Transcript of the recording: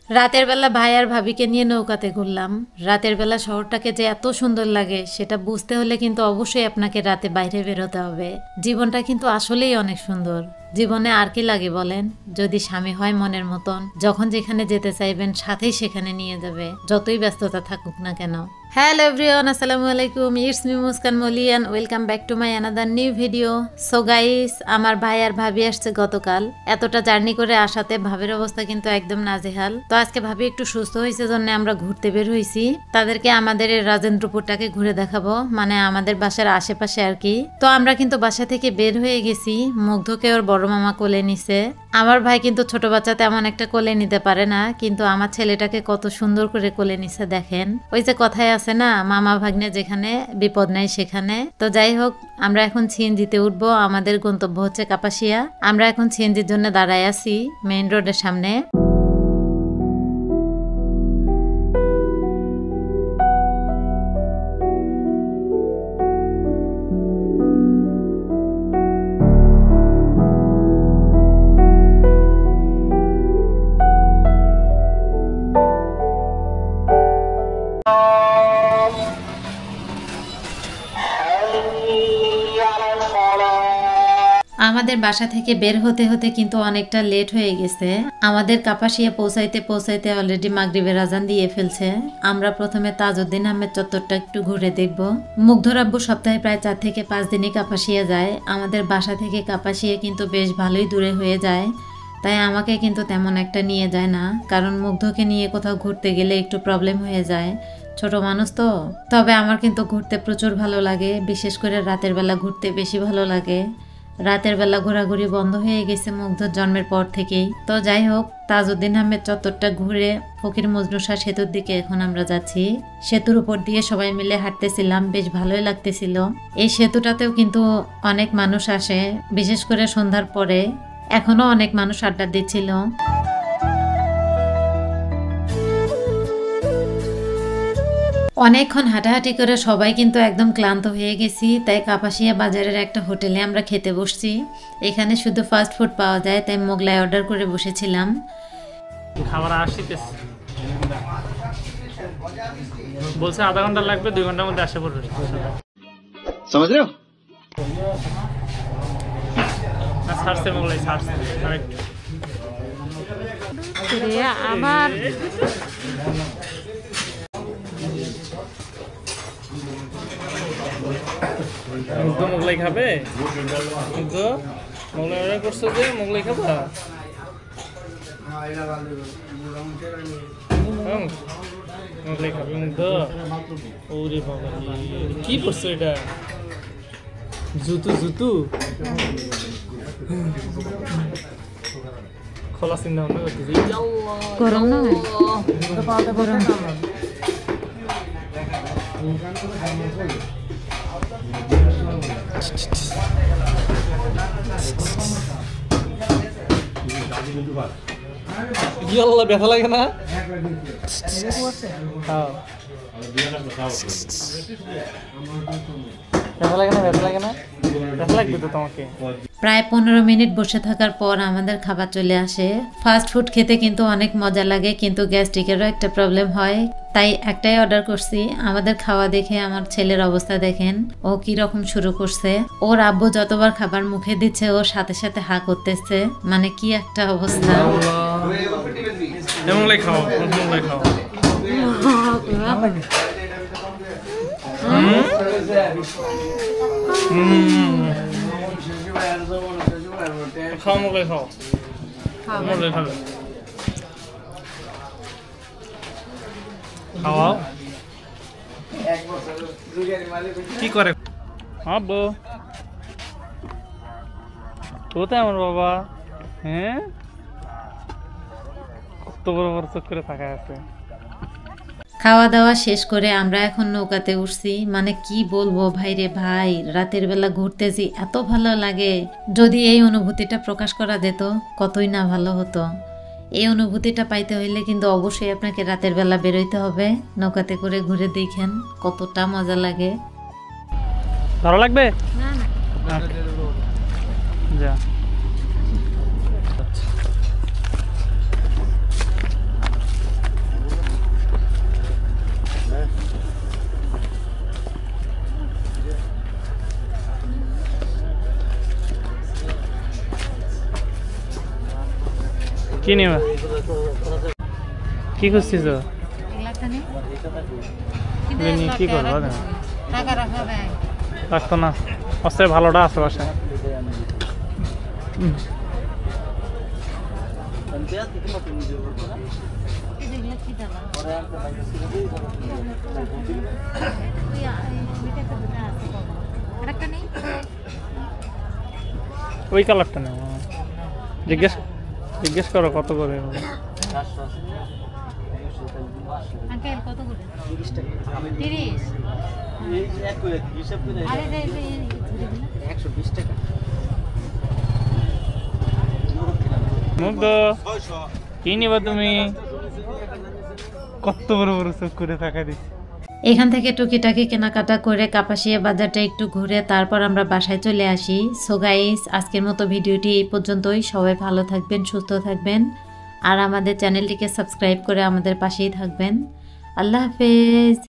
রাতের বেলা ভাই আর ভাবিকে নিয়ে নৌকাতে ঘুরলাম। রাতের বেলা শহরটাকে যে এত সুন্দর লাগে সেটা বুঝতে হলে কিন্তু অবশ্যই আপনাকে রাতে বাইরে বেরোতে হবে। জীবনটা কিন্তু আসলেই অনেক সুন্দর। জীবনে আর কি লাগে বলেন, যদি স্বামী হয় মনের মতন, যখন যেখানে যেতে চাইবেন সাথেই সেখানে নিয়ে যাবে, যতই ব্যস্ততা থাকুক না কেন। হ্যালো এভরিওয়ান, আসসালামু আলাইকুম, it's me Muskan Moli and welcome back to my another new video. So guys, আমার ভাই আর ভাবি আসছে গতকাল। এতটা জার্নি করে আসাতে ভাবির অবস্থা কিন্তু একদম নাজেহাল। তো আজকে ভাবি একটু সুস্থ হয়েছে জন্য আমরা ঘুরতে বের হয়েছি। তাদেরকে আমাদের রাজেন্দ্রপুরটাকে ঘুরে দেখাবো, মানে আমাদের বাসার আশেপাশে আর কি। তো আমরা কিন্তু বাসা থেকে বের হয়ে গেছি। মুগ্ধকে ওর বড় মামা কোলে নিছে। আমার ভাই কিন্তু ছোট বাচ্চা তেমন একটা কোলে নিতে পারে না, কিন্তু আমার ছেলেটাকে কত সুন্দর করে কোলে নিছে দেখেন। ওই যে কথায় আছে না, মামা ভাগ্নে যেখানে বিপদ নাই সেখানে। তো যাই হোক, আমরা এখন সিএনজিতে উঠবো। আমাদের গন্তব্য হচ্ছে কাপাসিয়া। আমরা এখন সিএনজির জন্য দাঁড়ায় আছি মেইন রোডের সামনে। আমাদের বাসা থেকে বের হতে হতে কিন্তু অনেকটা লেট হয়ে গেছে। আমাদের কাপাসিয়া পৌঁছাইতে পৌঁছাইতে অলরেডি মাগরিবের আজান দিয়ে ফেলছে। আমরা প্রথমে তাজউদ্দিন আহমেদ চত্বরটা একটু ঘুরে দেখব। মুগ্ধর আব্বু সপ্তাহে প্রায় 4 থেকে 5 দিনই কাপাসিয়া যায়। আমাদের বাসা থেকে কাপাসিয়া কিন্তু বেশ ভালোই দূরে হয়ে যায়, তাই আমাকে কিন্তু তেমন একটা নিয়ে যায় না, কারণ মুগ্ধকে নিয়ে কোথাও ঘুরতে গেলে একটু প্রবলেম হয়ে যায়, ছোট মানুষ তো। তবে আমার কিন্তু ঘুরতে প্রচুর ভালো লাগে, বিশেষ করে রাতের বেলা ঘুরতে বেশি ভালো লাগে। রাতের বেলা ঘোরাঘুরি বন্ধ হয়ে গেছে মুগ্ধর জন্মের পর থেকেই। তো যাই হোক, তাজউদ্দিন আহমেদ চত্বরটা ঘুরে ফকির মজনু শাহ সেতুর দিকে এখন আমরা যাচ্ছি। সেতুর উপর দিয়ে সবাই মিলে হাঁটতেছিলাম, বেশ ভালোই লাগতেছিল। এই সেতুটাতেও কিন্তু অনেক মানুষ আসে, বিশেষ করে সন্ধ্যার পরে। এখনো অনেক মানুষ আড্ডা দিচ্ছিল। অনেকক্ষণ হাঁটাহাঁটি করে সবাই কিন্তু একদম ক্লান্ত হয়ে গেছি, তাই কাপাসিয়া বাজারের একটা হোটেলে আমরা খেতে বসছি। এখানে শুধু ফাস্ট ফুড পাওয়া যায়, তাই মোগলাই অর্ডার করে বসেছিলাম। খাবার আসিতেছে, বলছে আধা ঘন্টা লাগবে, 2 ঘন্টার মধ্যে আসে পড়বে। समझ रहे हो? ছাড়ছে মোগলাই, ছাড়ছে আবার মোগলাই খাবে। মোগলাই অর্ডার করছো যে মোগলাই খাবা? মোগলাই খাবে মুগ্ধ? ওরে বাবা, কি করছো এটা? জুতু জুতু খোলা চিন্তা ভাবনা করতেছি। গরম না গরম। ইয়াল্লা, ব্যথা লাগে না? ব্যথা লাগে না? ব্যথা লাগে না? ব্যথা লাগবে তো তোমাকে। প্রায় 15 মিনিট বসে থাকার পর আমাদের খাবার চলে আসে। ফাস্ট ফুড খেতে কিন্তু অনেক মজা লাগে, কিন্তু গ্যাস্ট্রিকেরও একটা প্রবলেম হয়, তাই একটাই অর্ডার করছি। আমাদের খাওয়া দেখে আমার ছেলের অবস্থা দেখেন, ও কি রকম শুরু করছে। ওর আব্বু যতবার খাবার মুখে দিচ্ছে ওর সাথে সাথে হা করতেছে, মানে কি একটা অবস্থা। মোগলাই খাও, মোগলাই খাও। খাও মোগলাই, খাও মোগলাই, খাবে খাওয়াও। কি করে আব্বু? কোথায় আমার বাবা? হ্যাঁ, কত বড় বড় চোখ করে থাকা আছে। খাওয়া দাওয়া শেষ করে আমরা এখন নৌকাতে উঠছি। মানে কি বলবো ভাইরে ভাই, রাতের বেলা ঘুরতে যে এত ভালো লাগে, যদি এই অনুভূতিটা প্রকাশ করা যেত কতই না ভালো হতো। এই অনুভূতিটা পাইতে হইলে কিন্তু অবশ্যই আপনাকে রাতের বেলা বেরোইতে হবে, নৌকাতে করে ঘুরে দেখেন কতটা মজা লাগে। ভালো লাগবে না না, যা কি নেবা কি করছিস কি করবো রাখতো না অস্ত্রে ভালোটা আছে বাসায় ওই কালারটা নেই জিজ্ঞেস করো কত করে কত করে 30 120 টাকা মুগ্ধ কি নিবা তুমি কত বড় বড় চোখ করে থাকা দিচ্ছি। এখান থেকে টুকিটাকি কেনাকাটা করে কাপাসিয়া বাজারটা একটু ঘুরে তারপর আমরা বাসায় চলে আসি। সো গাইস, আজকের মতো ভিডিওটি এই পর্যন্তই। সবাই ভালো থাকবেন, সুস্থ থাকবেন, আর আমাদের চ্যানেলটিকে সাবস্ক্রাইব করে আমাদের পাশেই থাকবেন। আল্লাহ হাফেজ।